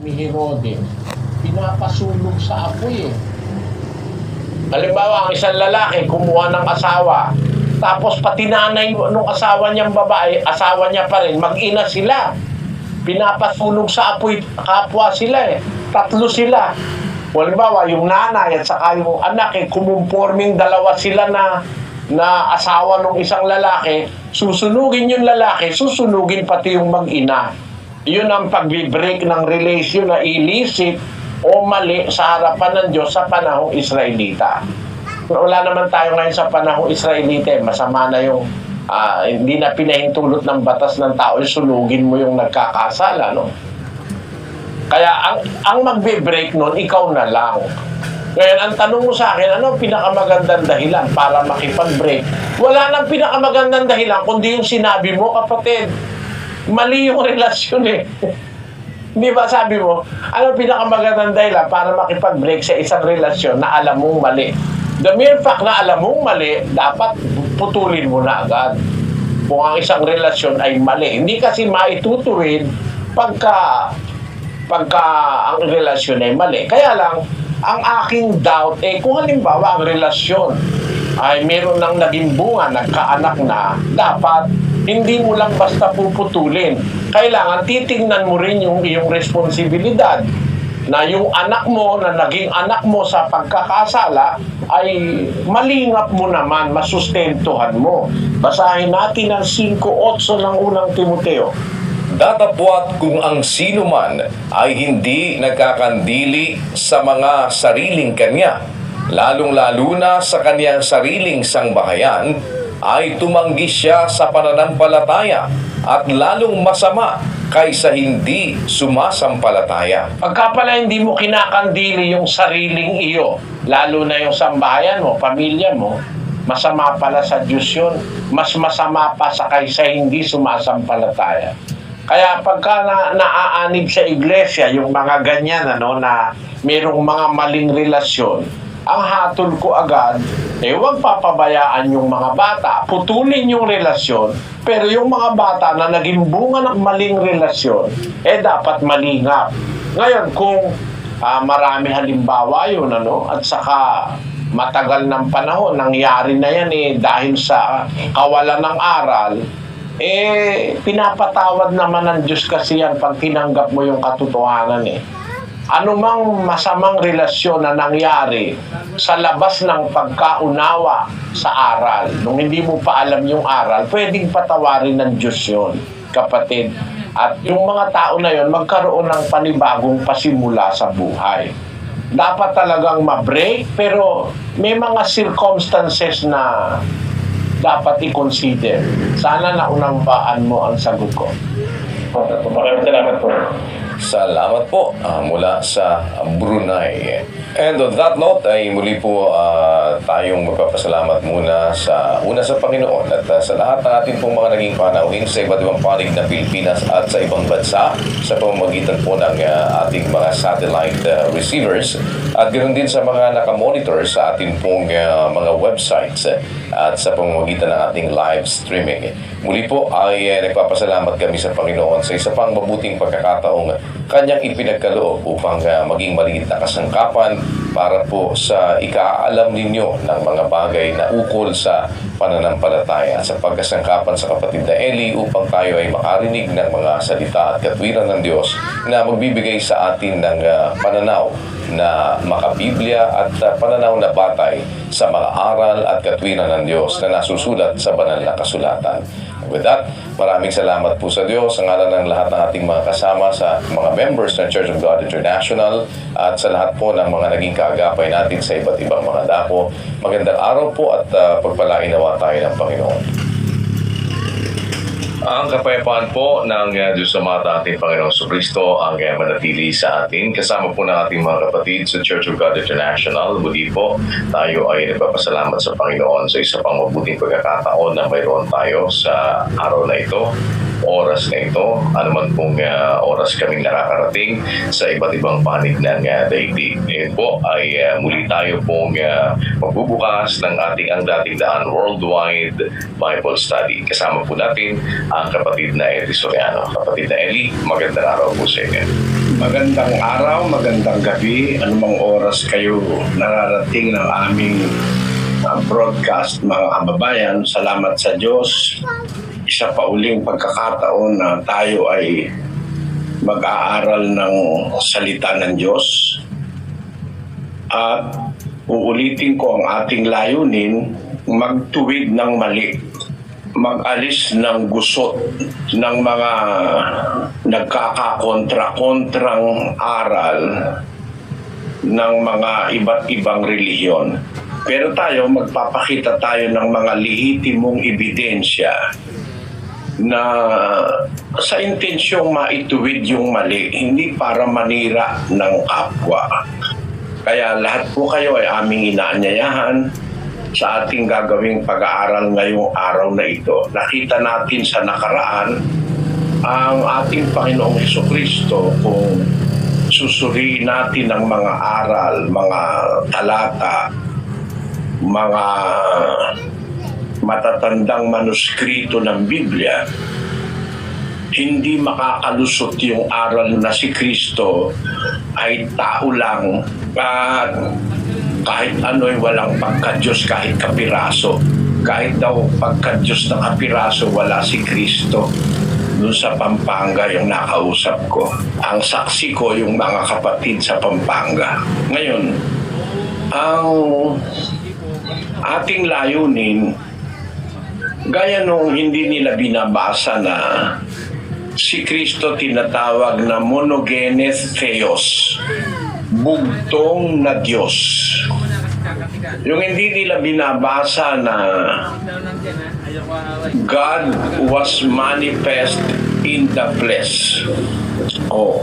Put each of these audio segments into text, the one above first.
ni Herodes, pinapasunog sa apoy eh. Halimbawa, ang isang lalaki kumuha ng asawa, tapos pati nanay nung asawa niyang babae, asawa niya pa rin, mag-ina sila. Pinapasunog sa apoy, kapwa sila eh. 3 sila. Halimbawa, yung nanay at saka yung anak eh, kumumporming dalawa sila na asawa ng isang lalaki, susunugin yung lalaki, susunugin pati yung mag-ina. Yun ang pag-break ng relation na illicit o mali sa harapan ng Diyos sa panahong Israelita. Wala naman tayo ngayon sa panahong Israelita, masama na yung hindi na pinahintulot ng batas ng tao, sunugin mo yung nagkakasala, no? Kaya ang magbe-break nun, ikaw na lang. Ngayon, ang tanong mo sa akin, ano ang pinakamagandang dahilan para makipag-break? Wala nang pinakamagandang dahilan, kundi yung sinabi mo, kapatid. Mali yung relasyon eh. Di ba sabi mo, ano ang pinakamagandang dahilan para makipag-break sa isang relasyon na alam mong mali? The mere fact na alam mong mali, dapat putulin mo na agad. Kung ang isang relasyon ay mali. Hindi kasi maitutuwid pagka ang relasyon ay mali. Kaya lang, ang aking doubt kung halimbawa ang relasyon ay meron nang naging bunga, nagkaanak na, dapat hindi mo lang basta puputulin. Kailangan titingnan mo rin yung iyong responsibilidad na yung anak mo na naging anak mo sa pagkakasala ay malingap mo naman, masustentuhan mo. Basahin natin ang 5:8 ng unang Timoteo. Datapwat kung ang sino man ay hindi nagkakandili sa mga sariling kanya, lalong-lalo na sa kaniyang sariling sangbahayan, ay tumanggi siya sa pananampalataya at lalong masama kaysa hindi sumasampalataya. Pagka pala hindi mo kinakandili yung sariling iyo, lalo na yung sambahayan mo, pamilya mo, masama pala sa Diyos yun. Mas masama pa sa kaysa hindi sumasampalataya. Kaya pagka naaanib sa iglesia, yung mga ganyan, na mayroong mga maling relasyon, ang hatol ko agad, huwag papabayaan yung mga bata. Putulin yung relasyon, pero yung mga bata na naging bunga ng maling relasyon, dapat malingap. Ngayon, kung marami halimbawa yun, at saka matagal ng panahon, nangyari na yan dahil sa kawalan ng aral, pinapatawad naman ng Diyos kasi yan pag tinanggap mo yung katotohanan Anumang masamang relasyon na nangyari sa labas ng pagkaunawa sa aral, nung hindi mo pa alam yung aral, pwedeng patawarin ng Diyos yun, kapatid. At yung mga tao na yun, magkaroon ng panibagong pasimula sa buhay. Dapat talagang ma-break, pero may mga circumstances na dapat i-consider. Sana naunawaan mo ang sagot ko. Maraming salamat po. Salamat po mula sa Brunei. And on that note, ay muli po tayong magpapasalamat muna sa Panginoon at sa lahat ng ating pong mga naging panauhin sa iba't ibang panig ng Pilipinas at sa ibang bansa sa pamamagitan po ng ating mga satellite receivers at ganoon din sa mga nakamonitor sa ating pong mga websites at sa pamamagitan ng ating live streaming. Muli po ay nagpapasalamat kami sa Panginoon sa isa pang mabuting pagkakataong Kanyang ipinagkaloob upang maging maliit na kasangkapan para po sa ikaalam ninyo ng mga bagay na ukol sa pananampalataya sa pagkasangkapan sa kapatid na Eli upang tayo ay makarinig ng mga salita at katwiran ng Diyos na magbibigay sa atin ng pananaw na makabiblia at pananaw na batay sa mga aral at katwiran ng Diyos na nasusulat sa banal na kasulatan. With that, maraming salamat po sa Diyos sa ngalan ng lahat ng ating mga kasama sa mga members ng Church of God International at sa lahat po ng mga naging kaagapay natin sa iba't ibang mga dako. Magandang araw po at pagpalain nawa tayo ng Panginoon. Ang kapayapaan po ng Diyos Amata ating Panginoong Jesucristo ang manatili sa atin. Kasama po ng ating mga kapatid sa Church of God International. Muli po, tayo ay nagpapasalamat sa Panginoon sa isa pang mabuting pagkakataon na mayroon tayo sa araw na ito, oras na ito, anuman pong oras kaming nakakarating sa iba't ibang panig ng daigdig. Ngayon po ay muli tayo pong magbubukas ng ating ang dating daan worldwide Bible study. Kasama po natin ang kapatid na Eli Soriano. Kapatid na Eli, magandang araw po sa inyo. Magandang araw, magandang gabi, anumang oras kayo nararating ng aming broadcast, mga kababayan. Salamat sa Diyos. Isa pa uling pagkakataon na tayo ay mag-aaral ng salita ng Diyos. At uulitin ko ang ating layunin, magtuwid ng mali, mag-alis ng gusot ng mga nagkakakontra-kontrang aral ng mga iba't ibang relihiyon. Pero tayo, magpapakita tayo ng mga lehitimong ebidensya na sa intensyong maituwid yung mali, hindi para manira ng kapwa. Kaya lahat po kayo ay aming inaanyayahan sa ating gagawing pag-aaral ngayong araw na ito. Nakita natin sa nakaraan ang ating Panginoong Hesukristo kung susuriin natin ang mga aral, mga talata, mga matatandang manuskrito ng Biblia, hindi makakalusot yung aral na si Kristo ay tao lang at kahit ano'y walang pagka-Diyos, kahit kapiraso. Kahit daw pagka-Diyos na kapiraso, wala si Kristo. Doon sa Pampanga yung nakausap ko. Ang saksi ko yung mga kapatid sa Pampanga. Ngayon, ang ating layunin, gaya nung hindi nila binabasa na si Kristo tinatawag na monogenes theos, bugtong na Diyos. Yung hindi nila binabasa na God was manifest in the flesh. O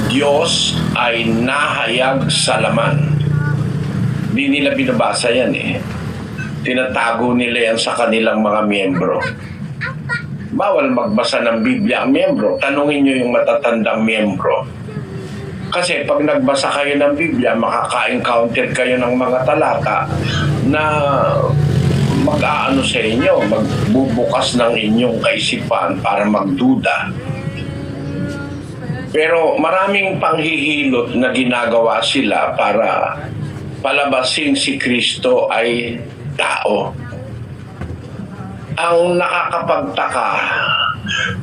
Diyos ay nahayag sa laman. Hindi nila binabasa yan eh. Tinatago nila yan sa kanilang mga miyembro. Bawal magbasa ng Biblia ang miyembro. Tanungin nyo yung matatandang miyembro. Kasi pag nagbasa kayo ng Biblia, makaka-encounter kayo ng mga talata na mag-aano sa inyo, magbubukas ng inyong kaisipan para magduda. Pero maraming panghihilot na ginagawa sila para palabasin si Kristo ay tao. Ang nakakapagtaka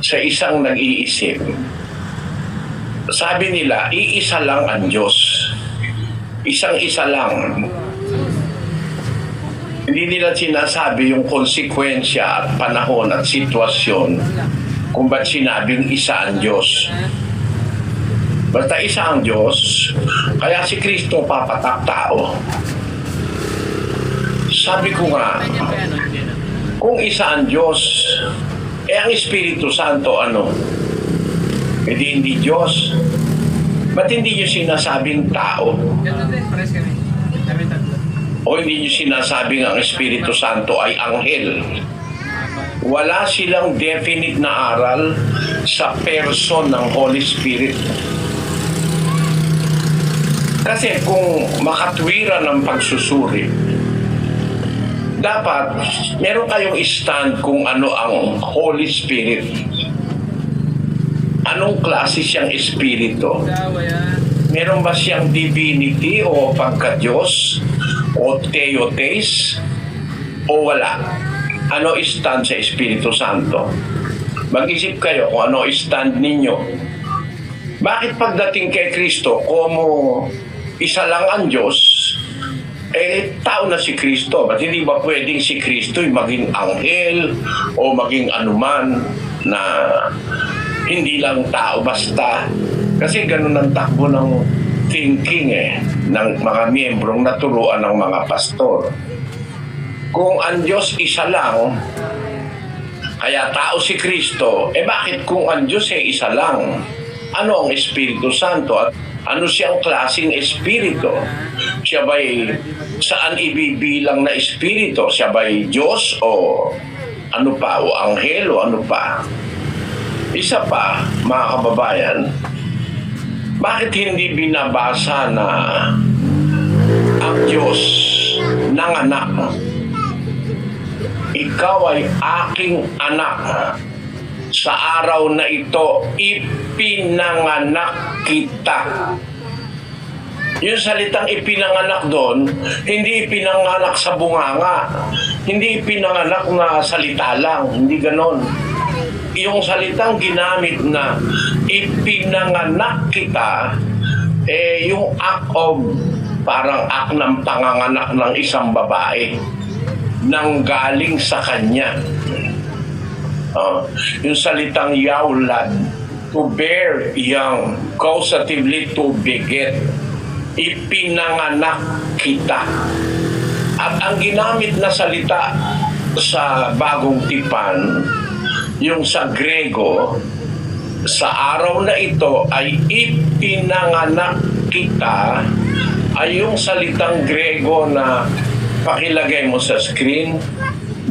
sa isang nag-iisip, sabi nila, iisa lang ang Diyos. Isang-isa lang. Hindi nila sinasabi yung konsekwensya at panahon at sitwasyon kung ba't sinabing isa ang Diyos. Basta isa ang Diyos, kaya si Kristo papatak tao. Sabi ko nga, kung isa ang Diyos, ang Espiritu Santo ano? Hindi Diyos. Ba't hindi nyo sinasabing tao? O hindi nyo sinasabing ang Espiritu Santo ay anghel? Wala silang definite na aral sa person ng Holy Spirit. Kasi kung makatwiran ng pagsusuri, dapat meron kayong stand kung ano ang Holy Spirit. Anong klase siyang espiritu? Meron ba siyang divinity o pagka-Diyos? O theotes? O wala? Ano stand sa Espiritu Santo? Mag-isip kayo kung ano stand ninyo. Bakit pagdating kay Kristo, como isa lang ang Diyos, tao na si Kristo? Ba't hindi ba pwedeng si Kristo maging anghel o maging anuman na hindi lang tao basta? Kasi ganun ang takbo ng thinking ng mga miyembrong naturuan ng mga pastor. Kung ang Diyos isa lang, kaya tao si Kristo, bakit kung ang Diyos isa lang, ano ang Espiritu Santo at ano siyang klaseng espiritu? Siya ba'y saan ibibilang na espiritu? Siya ba'y Diyos o ano pa? O anghel o ano pa? Isa pa, mga kababayan, bakit hindi binabasa na ang Diyos nanganak? Ikaw ay aking anak. Sa araw na ito, if ipinanganak kita. Yung salitang ipinanganak doon, hindi ipinanganak sa bunganga. Hindi ipinanganak na salita lang. Hindi ganon. Yung salitang ginamit na ipinanganak kita, yung act of, parang act ng panganganak ng isang babae nang galing sa kanya. Yung salitang yaulad, to bear young, causatively to beget. Ipinanganak kita. At ang ginamit na salita sa Bagong Tipan, yung sa Grego, sa araw na ito ay ipinanganak kita, ay yung salitang Grego na pakilagay mo sa screen,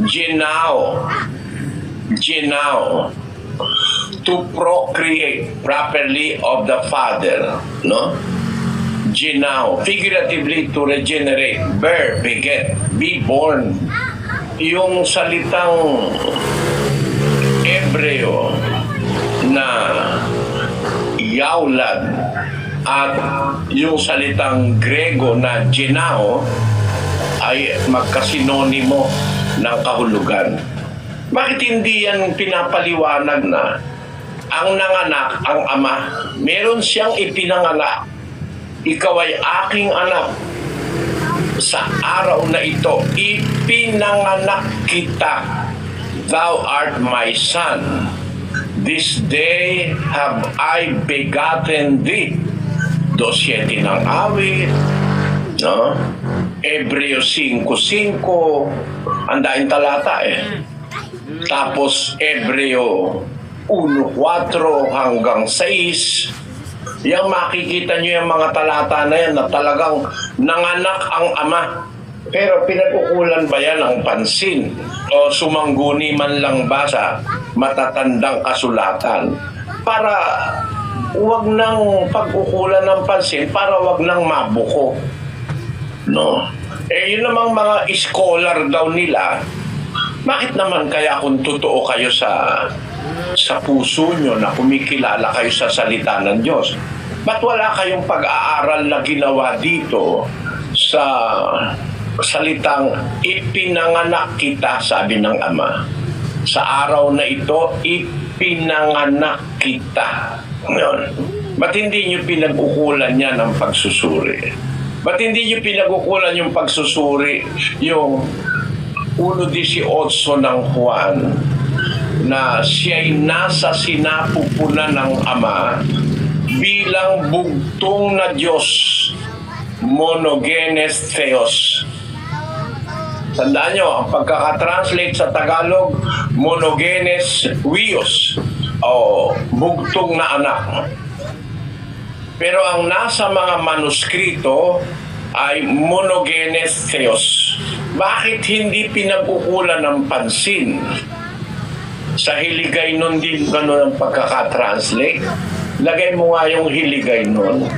genao. Genao. To procreate properly of the father, no? Genao, figuratively to regenerate, bear, beget, be born. Yung salitang Hebreo na yaulad at yung salitang Grego na genao ay magkasinonimo ng kahulugan. Bakit hindi yan pinapaliwanag na ang nanganak, ang ama, meron siyang ipinanganak? Ikaw ay aking anak. Sa araw na ito, ipinanganak kita. Thou art my son. This day have I begotten thee. 2:7 ng awit. No? Hebreo 5:5. Ang daing talata Tapos Hebreo 1:4 hanggang 6. Yang makikita nyo yung mga talata na yan na talagang nanganak ang ama. Pero pinag-ukulan ba yan ng pansin? O sumangguni man lang ba sa matatandang kasulatan? Para wag nang pag-ukulan ng pansin, para wag nang mabuko. No? Yun namang mga scholar daw nila, bakit naman kaya kung totoo kayo sa puso nyo na kumikilala kayo sa salita ng Diyos, ba't wala kayong pag-aaral na ginawa dito sa salitang ipinanganak kita, sabi ng Ama. Sa araw na ito, ipinanganak kita. Ngayon, ba't hindi nyo pinag-ukulan yan ng pagsusuri? Ba't hindi nyo pinag-ukulan yung pagsusuri, yung 1:18 ng Juan, na siya'y nasa sinapupunan ng Ama bilang bugtong na Diyos, monogenes Theos. Tandaan nyo, ang pagkakatranslate sa Tagalog, monogenes Huios, o bugtong na anak. Pero ang nasa mga manuskrito ay monogenes Theos. Bakit hindi pinag-ukulan ng pansin? Sa Hiligay nun din gano'n ang pagkakatranslate. Lagay mo nga yung Hiligay nun.